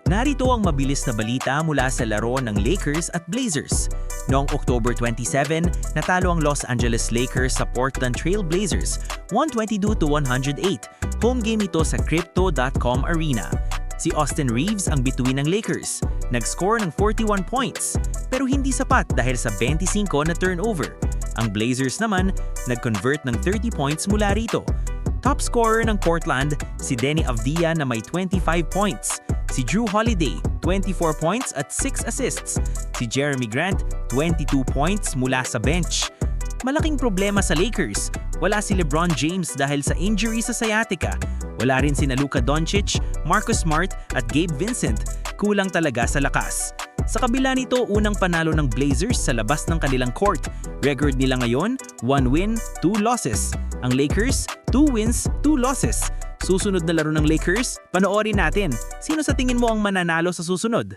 Narito ang mabilis na balita mula sa laro ng Lakers at Blazers. Noong October 27, natalo ang Los Angeles Lakers sa Portland Trail Blazers, 122-108. Home game ito sa Crypto.com Arena. Si Austin Reeves ang bituin ng Lakers. Nag-score ng 41 points, pero hindi sapat dahil sa 25 na turnover. Ang Blazers naman, nag-convert ng 30 points mula rito. Top scorer ng Portland, si Denny Avdia na may 25 points. Si Drew Holiday, 24 points at 6 assists. Si Jeremy Grant, 22 points mula sa bench. Malaking problema sa Lakers. Wala si LeBron James dahil sa injury sa sciatica. Wala rin sina Luka Doncic, Marcus Smart at Gabe Vincent. Kulang talaga sa lakas. Sa kabila nito, unang panalo ng Blazers sa labas ng kanilang court. Record nila ngayon, 1 win, 2 losses. Ang Lakers, 2 wins, 2 losses. Susunod na laro ng Lakers, panoorin natin. Sino sa tingin mo ang mananalo sa susunod?